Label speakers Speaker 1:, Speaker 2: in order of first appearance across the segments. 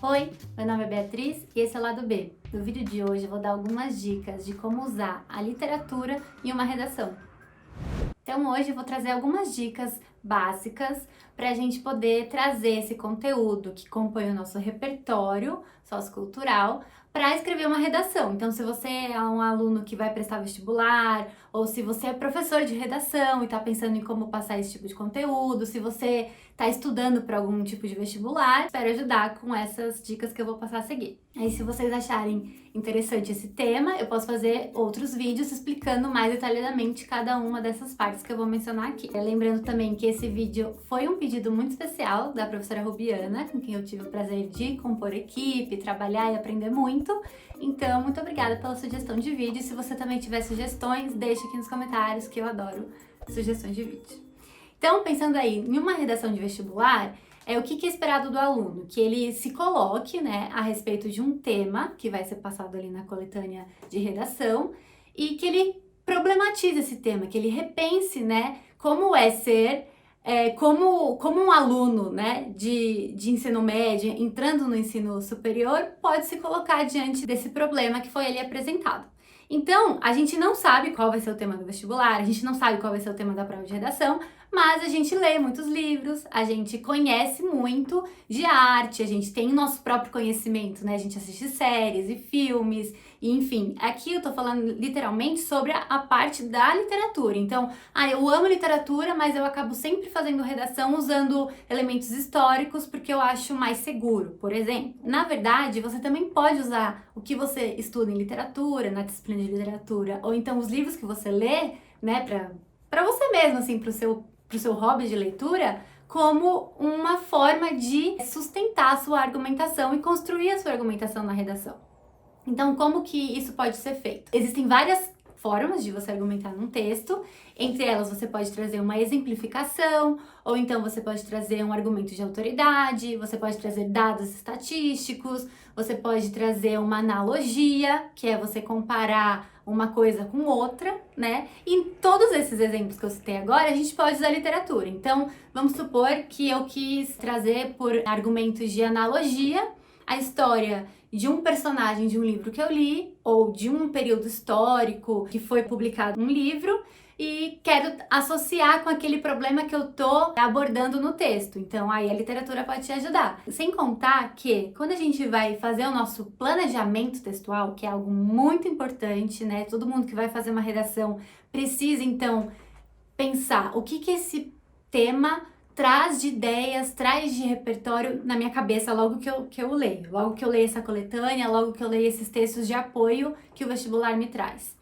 Speaker 1: Oi, meu nome é Beatriz e esse é o Lado B. No vídeo de hoje eu vou dar algumas dicas de como usar a literatura em uma redação. Então hoje eu vou trazer algumas dicas básicas para a gente poder trazer esse conteúdo que compõe o nosso repertório sociocultural para escrever uma redação. Então, se você é um aluno que vai prestar vestibular, ou se você é professor de redação e está pensando em como passar esse tipo de conteúdo, se você está estudando para algum tipo de vestibular, espero ajudar com essas dicas que eu vou passar a seguir. Aí, se vocês acharem interessante esse tema, eu posso fazer outros vídeos explicando mais detalhadamente cada uma dessas partes que eu vou mencionar aqui. Lembrando também que esse vídeo foi um pedido muito especial da professora Rubiana, com quem eu tive o prazer de compor equipe, trabalhar e aprender muito. Então, muito obrigada pela sugestão de vídeo. Se você também tiver sugestões, deixe aqui nos comentários, que eu adoro sugestões de vídeo. Então, pensando aí em uma redação de vestibular, o que é esperado do aluno? Que ele se coloque, né, a respeito de um tema que vai ser passado ali na coletânea de redação e que ele problematize esse tema, que ele repense, né, como é ser, como um aluno, né, de ensino médio, entrando no ensino superior, pode se colocar diante desse problema que foi ali apresentado. Então, a gente não sabe qual vai ser o tema do vestibular, a gente não sabe qual vai ser o tema da prova de redação, mas a gente lê muitos livros, a gente conhece muito de arte, a gente tem o nosso próprio conhecimento, né? A gente assiste séries e filmes, e enfim. Aqui eu tô falando literalmente sobre a parte da literatura. Então, eu amo literatura, mas eu acabo sempre fazendo redação usando elementos históricos porque eu acho mais seguro, por exemplo. Na verdade, você também pode usar o que você estuda em literatura, na disciplina de literatura, ou então os livros que você lê, né, para você mesmo, assim, pro seu hobby de leitura, como uma forma de sustentar a sua argumentação e construir a sua argumentação na redação. Então, como que isso pode ser feito? Existem várias formas de você argumentar num texto, entre elas você pode trazer uma exemplificação, ou então você pode trazer um argumento de autoridade, você pode trazer dados estatísticos, você pode trazer uma analogia, que é você comparar uma coisa com outra, né? E em todos esses exemplos que eu citei agora, a gente pode usar literatura. Então, vamos supor que eu quis trazer por argumentos de analogia a história de um personagem de um livro que eu li, ou de um período histórico que foi publicado um livro, e quero associar com aquele problema que eu tô abordando no texto. Então, aí a literatura pode te ajudar. Sem contar que, quando a gente vai fazer o nosso planejamento textual, que é algo muito importante, né? Todo mundo que vai fazer uma redação precisa, então, pensar o que esse tema traz de ideias, traz de repertório na minha cabeça logo que eu leio. Logo que eu leio essa coletânea, logo que eu leio esses textos de apoio que o vestibular me traz.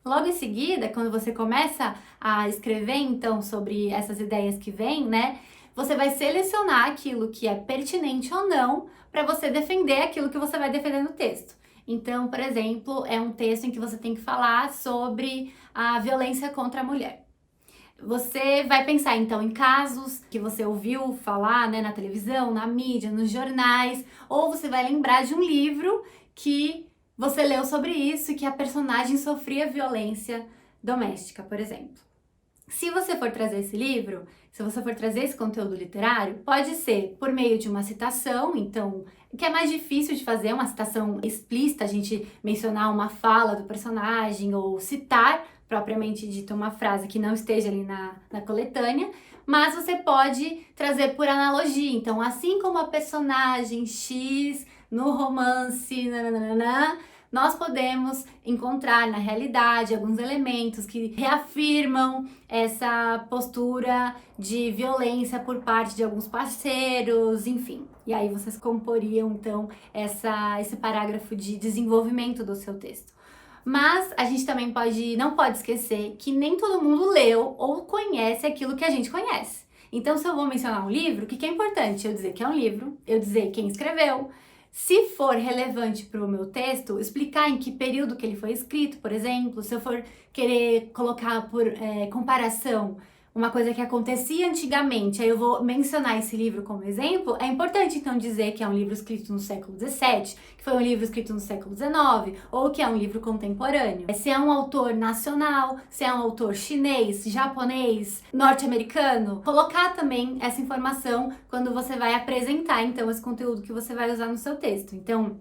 Speaker 1: Logo em seguida, quando você começa a escrever, então, sobre essas ideias que vêm, né, você vai selecionar aquilo que é pertinente ou não para você defender aquilo que você vai defender no texto. Então, por exemplo, é um texto em que você tem que falar sobre a violência contra a mulher. Você vai pensar então em casos que você ouviu falar, né, na televisão, na mídia, nos jornais, ou você vai lembrar de um livro que você leu sobre isso e que a personagem sofria violência doméstica, por exemplo. Se você for trazer esse livro, se você for trazer esse conteúdo literário, pode ser por meio de uma citação, então, que é mais difícil de fazer, uma citação explícita, a gente mencionar uma fala do personagem ou citar propriamente dito uma frase que não esteja ali na coletânea, mas você pode trazer por analogia. Então, assim como a personagem X no romance, nananana, nós podemos encontrar na realidade alguns elementos que reafirmam essa postura de violência por parte de alguns parceiros, enfim. E aí vocês comporiam, então, esse parágrafo de desenvolvimento do seu texto. Mas a gente também não pode esquecer que nem todo mundo leu ou conhece aquilo que a gente conhece. Então, se eu vou mencionar um livro, o que é importante? Eu dizer que é um livro, eu dizer quem escreveu. Se for relevante para o meu texto, explicar em que período que ele foi escrito, por exemplo. Se eu for querer colocar por comparação uma coisa que acontecia antigamente, aí eu vou mencionar esse livro como exemplo, é importante então dizer que é um livro escrito no século XVII, que foi um livro escrito no século XIX, ou que é um livro contemporâneo. Se é um autor nacional, se é um autor chinês, japonês, norte-americano, colocar também essa informação quando você vai apresentar então esse conteúdo que você vai usar no seu texto. Então,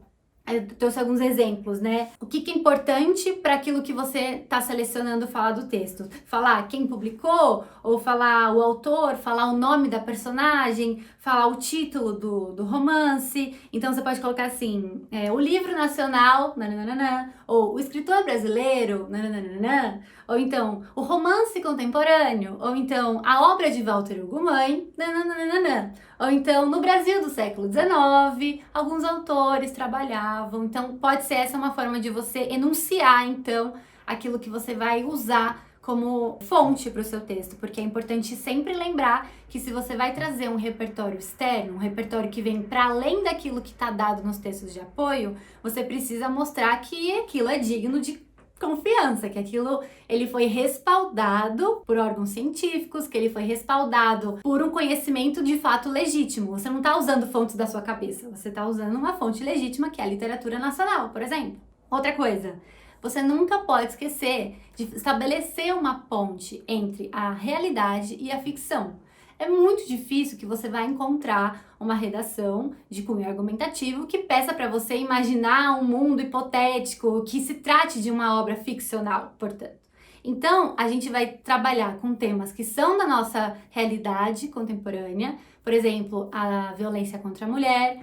Speaker 1: eu trouxe alguns exemplos, né? O que é importante para aquilo que você está selecionando falar do texto? Falar quem publicou, ou falar o autor, falar o nome da personagem, falar o título do romance. Então você pode colocar assim, o livro nacional, nananana, ou o escritor brasileiro, nananana, ou então o romance contemporâneo, ou então a obra de Walter Ugumãe, nananana. Ou então, no Brasil do século XIX, alguns autores trabalhavam. Então, pode ser essa uma forma de você enunciar, então, aquilo que você vai usar como fonte para o seu texto, porque é importante sempre lembrar que se você vai trazer um repertório externo, um repertório que vem para além daquilo que está dado nos textos de apoio, você precisa mostrar que aquilo é digno de confiança, que aquilo ele foi respaldado por órgãos científicos, que ele foi respaldado por um conhecimento de fato legítimo. Você não está usando fontes da sua cabeça, você está usando uma fonte legítima, que é a literatura nacional, por exemplo. Outra coisa, você nunca pode esquecer de estabelecer uma ponte entre a realidade e a ficção. É muito difícil que você vai encontrar uma redação de cunho argumentativo que peça para você imaginar um mundo hipotético, que se trate de uma obra ficcional, portanto. Então, a gente vai trabalhar com temas que são da nossa realidade contemporânea, por exemplo, a violência contra a mulher,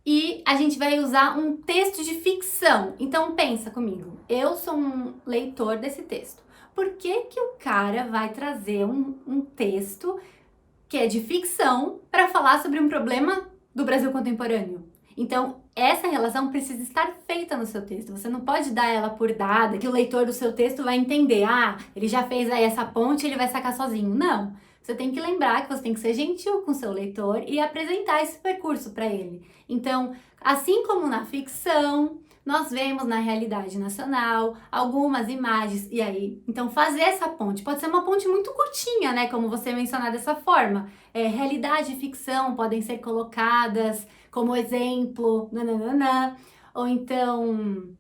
Speaker 1: e a gente vai usar um texto de ficção. Então, pensa comigo, eu sou um leitor desse texto. Por que que o cara vai trazer um texto que é de ficção, para falar sobre um problema do Brasil contemporâneo? Então, essa relação precisa estar feita no seu texto. Você não pode dar ela por dada, que o leitor do seu texto vai entender. Ah, ele já fez aí essa ponte, ele vai sacar sozinho. Não. Você tem que lembrar que você tem que ser gentil com o seu leitor e apresentar esse percurso para ele. Então, assim como na ficção, nós vemos na realidade nacional algumas imagens, e aí, então fazer essa ponte, pode ser uma ponte muito curtinha, né, como você mencionar dessa forma, realidade e ficção podem ser colocadas como exemplo, nananana, ou então,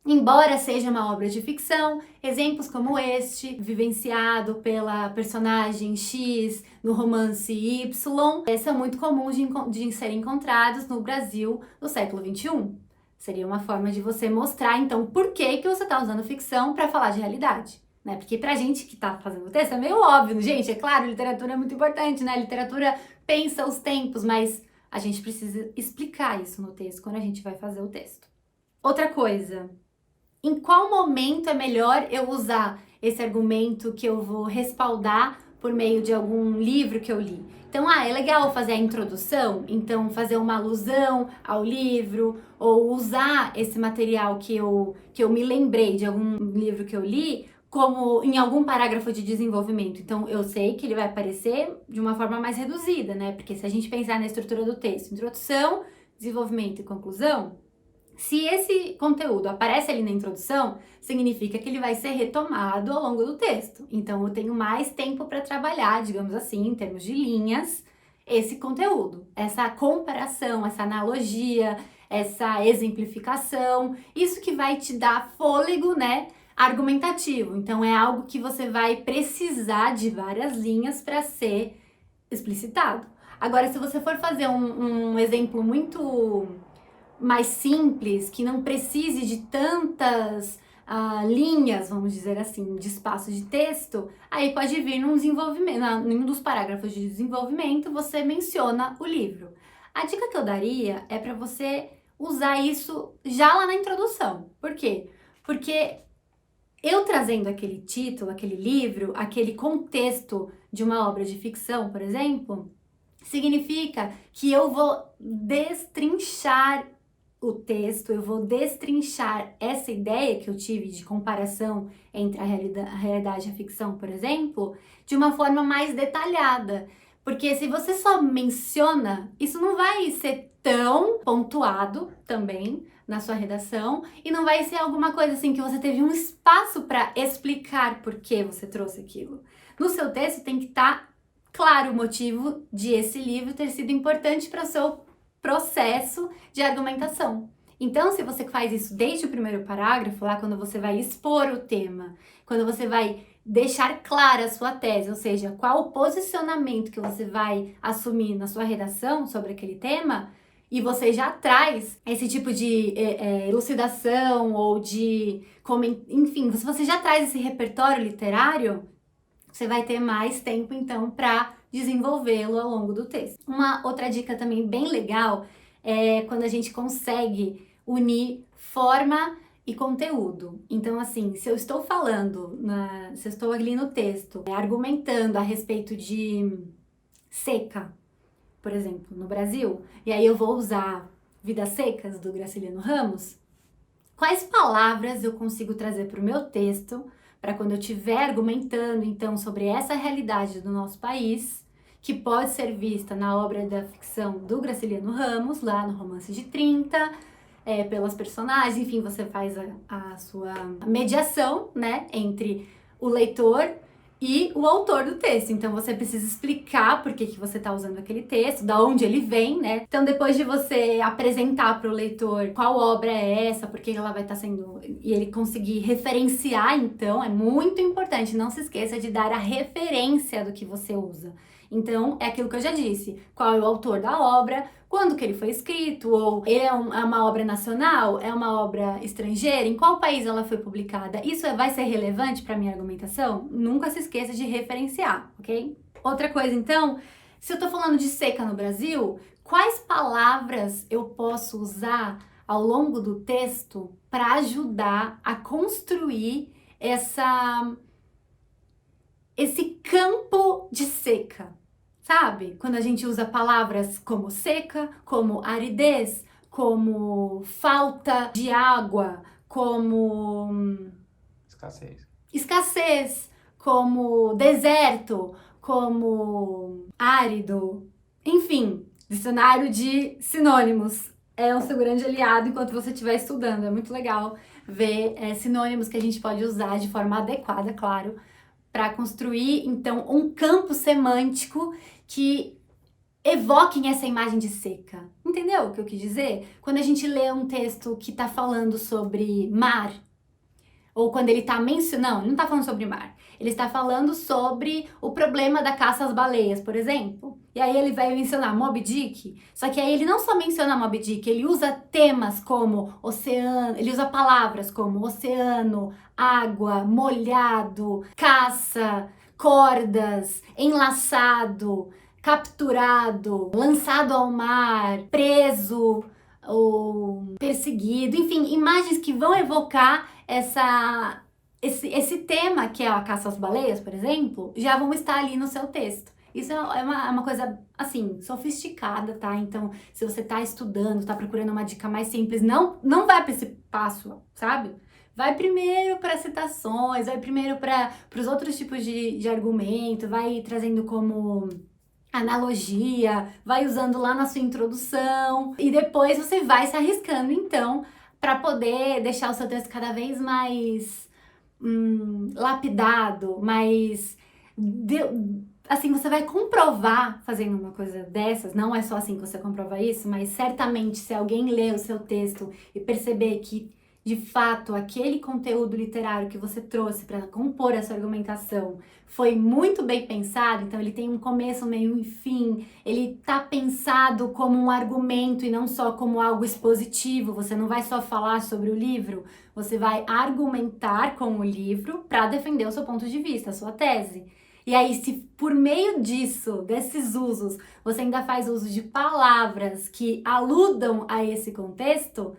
Speaker 1: embora seja uma obra de ficção, exemplos como este, vivenciado pela personagem X no romance Y, são muito comuns de serem encontrados no Brasil do século XXI. Seria uma forma de você mostrar, então, por que que você está usando ficção para falar de realidade, né? Porque pra gente que tá fazendo o texto é meio óbvio, gente, é claro, literatura é muito importante, né? Literatura pensa os tempos, mas a gente precisa explicar isso no texto quando a gente vai fazer o texto. Outra coisa, em qual momento é melhor eu usar esse argumento que eu vou respaldar por meio de algum livro que eu li? Então, é legal fazer a introdução, então fazer uma alusão ao livro, ou usar esse material que eu me lembrei de algum livro que eu li, como em algum parágrafo de desenvolvimento. Então, eu sei que ele vai aparecer de uma forma mais reduzida, né? Porque se a gente pensar na estrutura do texto, introdução, desenvolvimento e conclusão, se esse conteúdo aparece ali na introdução, significa que ele vai ser retomado ao longo do texto. Então, eu tenho mais tempo para trabalhar, digamos assim, em termos de linhas, esse conteúdo. Essa comparação, essa analogia, essa exemplificação, isso que vai te dar fôlego, né, argumentativo. Então, é algo que você vai precisar de várias linhas para ser explicitado. Agora, se você for fazer um exemplo muito mais simples, que não precise de tantas linhas, vamos dizer assim, de espaço de texto, aí pode vir num desenvolvimento, em um dos parágrafos de desenvolvimento, você menciona o livro. A dica que eu daria é para você usar isso já lá na introdução. Por quê? Porque eu trazendo aquele título, aquele livro, aquele contexto de uma obra de ficção, por exemplo, significa que eu vou destrinchar o texto, eu vou destrinchar essa ideia que eu tive de comparação entre a realidade e a ficção, por exemplo, de uma forma mais detalhada. Porque se você só menciona, isso não vai ser tão pontuado também na sua redação e não vai ser alguma coisa assim que você teve um espaço para explicar por que você trouxe aquilo. no seu texto tem que estar claro o motivo de esse livro ter sido importante para o seu processo de argumentação. Então, se você faz isso desde o primeiro parágrafo, lá quando você vai expor o tema, quando você vai deixar clara a sua tese, ou seja, qual o posicionamento que você vai assumir na sua redação sobre aquele tema, e você já traz esse tipo de elucidação ou de... Enfim, se você já traz esse repertório literário, você vai ter mais tempo, então, para desenvolvê-lo ao longo do texto. Uma outra dica também bem legal é quando a gente consegue unir forma e conteúdo. Então, assim, se eu estou falando, se eu estou ali no texto, argumentando a respeito de seca, por exemplo, no Brasil, e aí eu vou usar Vidas Secas, do Graciliano Ramos, quais palavras eu consigo trazer para o meu texto, para quando eu estiver argumentando, então, sobre essa realidade do nosso país, que pode ser vista na obra da ficção do Graciliano Ramos, lá no Romance de 30, pelas personagens, enfim, você faz a sua mediação, né, entre o leitor e o autor do texto. Então você precisa explicar por que você está usando aquele texto, da onde ele vem, né? Então depois de você apresentar para o leitor qual obra é essa, por que ela vai estar sendo... e ele conseguir referenciar, então, é muito importante. Não se esqueça de dar a referência do que você usa. Então, é aquilo que eu já disse. Qual é o autor da obra, quando que ele foi escrito, ou ele é uma obra nacional, é uma obra estrangeira, em qual país ela foi publicada. Isso vai ser relevante para minha argumentação? Nunca se esqueça de referenciar, ok? Outra coisa, então, se eu tô falando de seca no Brasil, quais palavras eu posso usar ao longo do texto para ajudar a construir esse campo de seca? Sabe? Quando a gente usa palavras como seca, como aridez, como falta de água, como escassez, como deserto, como árido, enfim, dicionário de sinônimos é o seu grande aliado enquanto você estiver estudando. É muito legal ver sinônimos que a gente pode usar de forma adequada, claro, para construir, então, um campo semântico que evoquem essa imagem de seca. Entendeu o que eu quis dizer? Quando a gente lê um texto que está falando sobre mar, ou quando ele está mencionando... Não, ele não está falando sobre mar. Ele está falando sobre o problema da caça às baleias, por exemplo. E aí ele vai mencionar Moby Dick. Só que aí ele não só menciona Moby Dick, ele usa temas como oceano, ele usa palavras como oceano, água, molhado, caça, cordas, enlaçado, capturado, lançado ao mar, preso ou perseguido. Enfim, imagens que vão evocar esse tema, que é a caça às baleias, por exemplo, já vão estar ali no seu texto. Isso é uma coisa, assim, sofisticada, tá? Então, se você tá estudando, tá procurando uma dica mais simples, não vai para esse passo, sabe? Vai primeiro para citações, vai primeiro para os outros tipos de argumento, vai trazendo como analogia, vai usando lá na sua introdução, e depois você vai se arriscando, então, para poder deixar o seu texto cada vez mais lapidado, mais... assim, você vai comprovar fazendo uma coisa dessas, não é só assim que você comprova isso, mas certamente se alguém ler o seu texto e perceber que, de fato, aquele conteúdo literário que você trouxe para compor essa argumentação foi muito bem pensado, então ele tem um começo, meio e fim, ele tá pensado como um argumento e não só como algo expositivo, você não vai só falar sobre o livro, você vai argumentar com o livro para defender o seu ponto de vista, a sua tese. E aí, se por meio disso, desses usos, você ainda faz uso de palavras que aludam a esse contexto,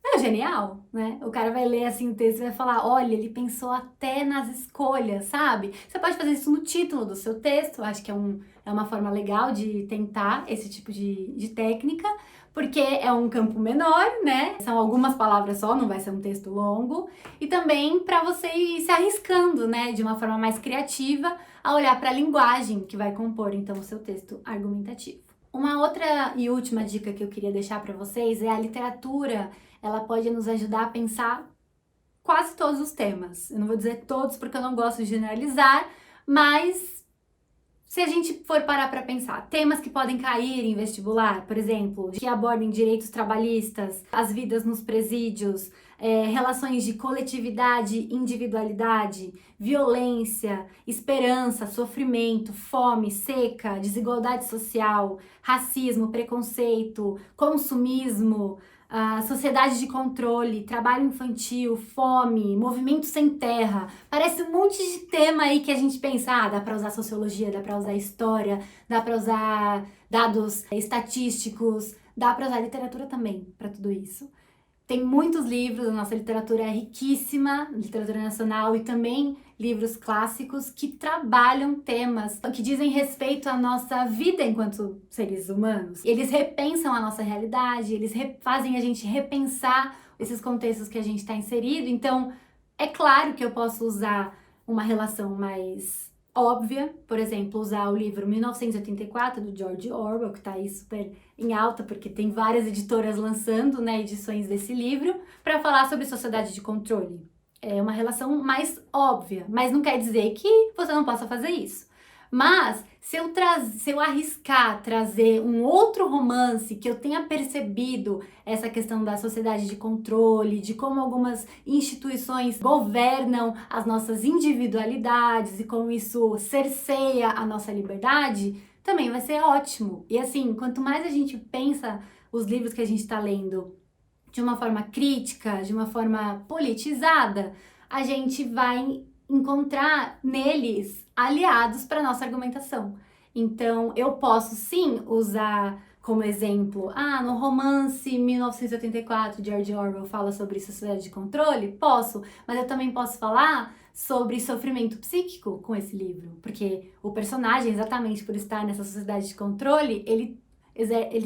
Speaker 1: é genial, né? O cara vai ler assim o texto e vai falar, olha, ele pensou até nas escolhas, sabe? Você pode fazer isso no título do seu texto, acho que é uma forma legal de tentar esse tipo de técnica, porque é um campo menor, né? São algumas palavras só, não vai ser um texto longo. E também para você ir se arriscando, né? De uma forma mais criativa, a olhar para a linguagem que vai compor, então, o seu texto argumentativo. Uma outra e última dica que eu queria deixar para vocês é a literatura. Ela pode nos ajudar a pensar quase todos os temas. Eu não vou dizer todos porque eu não gosto de generalizar, mas se a gente for parar para pensar, temas que podem cair em vestibular, por exemplo, que abordem direitos trabalhistas, as vidas nos presídios, relações de coletividade, individualidade, violência, esperança, sofrimento, fome, seca, desigualdade social, racismo, preconceito, consumismo, sociedade de controle, trabalho infantil, fome, movimento sem terra. Parece um monte de tema aí que a gente pensa, dá para usar sociologia, dá para usar história, dá para usar dados estatísticos, dá para usar literatura também para tudo isso. Tem muitos livros, a nossa literatura é riquíssima, literatura nacional e também livros clássicos que trabalham temas que dizem respeito à nossa vida enquanto seres humanos. Eles repensam a nossa realidade, eles fazem a gente repensar esses contextos que a gente está inserido. Então, é claro que eu posso usar uma relação mais óbvia, por exemplo, usar o livro 1984 do George Orwell, que está aí super em alta, porque tem várias editoras lançando, né, edições desse livro, para falar sobre sociedade de controle. É uma relação mais óbvia, mas não quer dizer que você não possa fazer isso. Mas se eu arriscar trazer um outro romance que eu tenha percebido essa questão da sociedade de controle, de como algumas instituições governam as nossas individualidades e como isso cerceia a nossa liberdade, também vai ser ótimo. E assim, quanto mais a gente pensa os livros que a gente está lendo de uma forma crítica, de uma forma politizada, a gente vai encontrar neles aliados para nossa argumentação. Então, eu posso sim usar como exemplo, no romance 1984 de George Orwell fala sobre sociedade de controle? Posso, mas eu também posso falar sobre sofrimento psíquico com esse livro, porque o personagem, exatamente por estar nessa sociedade de controle, ele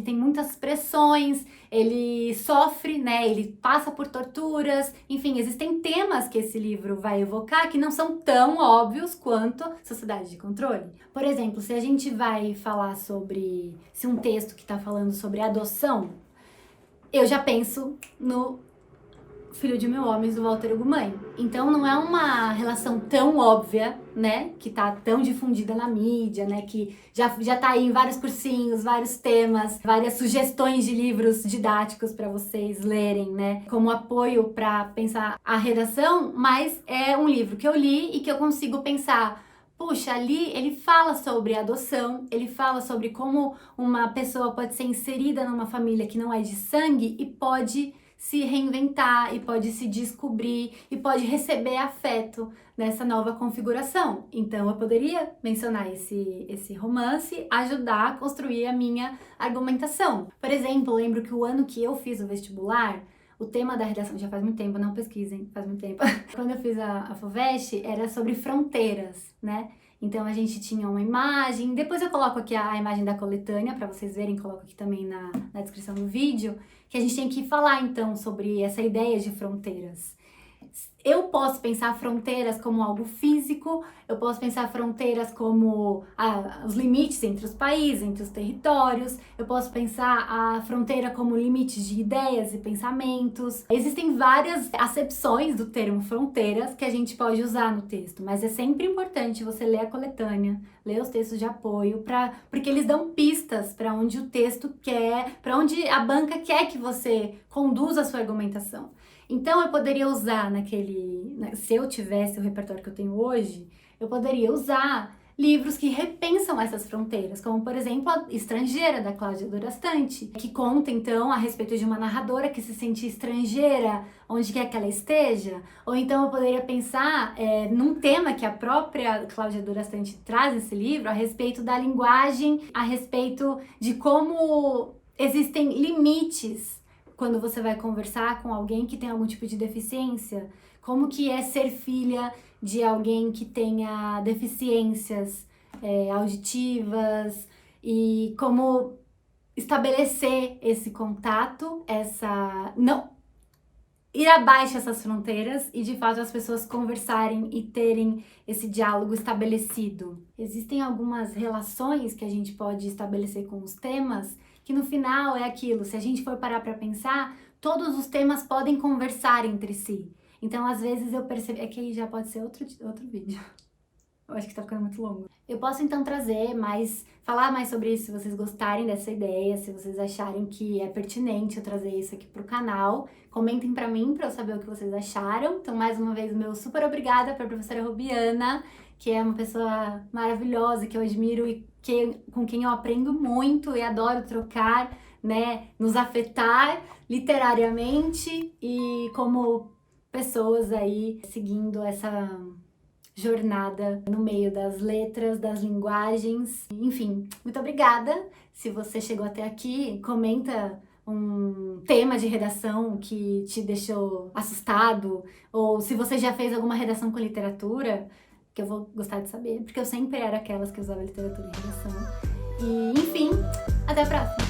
Speaker 1: tem muitas pressões, ele sofre, né? Ele passa por torturas, enfim, existem temas que esse livro vai evocar que não são tão óbvios quanto Sociedade de Controle. Por exemplo, se a gente vai falar se um texto que está falando sobre adoção, eu já penso no Filho de Mil Homens, do Walter Ugumãe. Mãe. Então não é uma relação tão óbvia, né, que tá tão difundida na mídia, né, que já tá aí em vários cursinhos, vários temas, várias sugestões de livros didáticos para vocês lerem, né, como apoio para pensar a redação, mas é um livro que eu li e que eu consigo pensar, puxa, ali ele fala sobre adoção, ele fala sobre como uma pessoa pode ser inserida numa família que não é de sangue e pode se reinventar e pode se descobrir e pode receber afeto nessa nova configuração. Então eu poderia mencionar esse romance, ajudar a construir a minha argumentação. Por exemplo, eu lembro que o ano que eu fiz o vestibular, o tema da redação, já faz muito tempo, não pesquisem, faz muito tempo. Quando eu fiz a FUVEST, era sobre fronteiras, né? Então a gente tinha uma imagem, depois eu coloco aqui a imagem da coletânea para vocês verem, coloco aqui também na descrição do vídeo, que a gente tem que falar então sobre essa ideia de fronteiras. Eu posso pensar fronteiras como algo físico, eu posso pensar fronteiras como os limites entre os países, entre os territórios, eu posso pensar a fronteira como limites de ideias e pensamentos. Existem várias acepções do termo fronteiras que a gente pode usar no texto, mas é sempre importante você ler a coletânea, ler os textos de apoio, porque eles dão pistas para onde o texto quer, para onde a banca quer que você conduza a sua argumentação. Então eu poderia usar se eu tivesse o repertório que eu tenho hoje, eu poderia usar livros que repensam essas fronteiras, como por exemplo A Estrangeira, da Cláudia Dorastante, que conta então a respeito de uma narradora que se sente estrangeira onde quer que ela esteja. Ou então eu poderia pensar num tema que a própria Cláudia Dorastante traz nesse livro, a respeito da linguagem, a respeito de como existem limites quando você vai conversar com alguém que tem algum tipo de deficiência, como que é ser filha de alguém que tenha deficiências auditivas e como estabelecer esse contato, não ir abaixo dessas fronteiras e de fato as pessoas conversarem e terem esse diálogo estabelecido. Existem algumas relações que a gente pode estabelecer com os temas que no final é aquilo, se a gente for parar para pensar, todos os temas podem conversar entre si. Então, às vezes eu percebo, é que aí já pode ser outro vídeo. Eu acho que tá ficando muito longo. Eu posso então falar mais sobre isso se vocês gostarem dessa ideia, se vocês acharem que é pertinente eu trazer isso aqui pro canal. Comentem pra mim, pra eu saber o que vocês acharam. Então, mais uma vez, meu super obrigada pra professora Rubiana, que é uma pessoa maravilhosa, que eu admiro e com quem eu aprendo muito e adoro trocar, né, nos afetar literariamente e como pessoas aí seguindo essa jornada no meio das letras, das linguagens. Enfim, muito obrigada. Se você chegou até aqui, comenta um tema de redação que te deixou assustado, ou se você já fez alguma redação com literatura, que eu vou gostar de saber, porque eu sempre era aquelas que usava literatura em redação. E, enfim, até a próxima!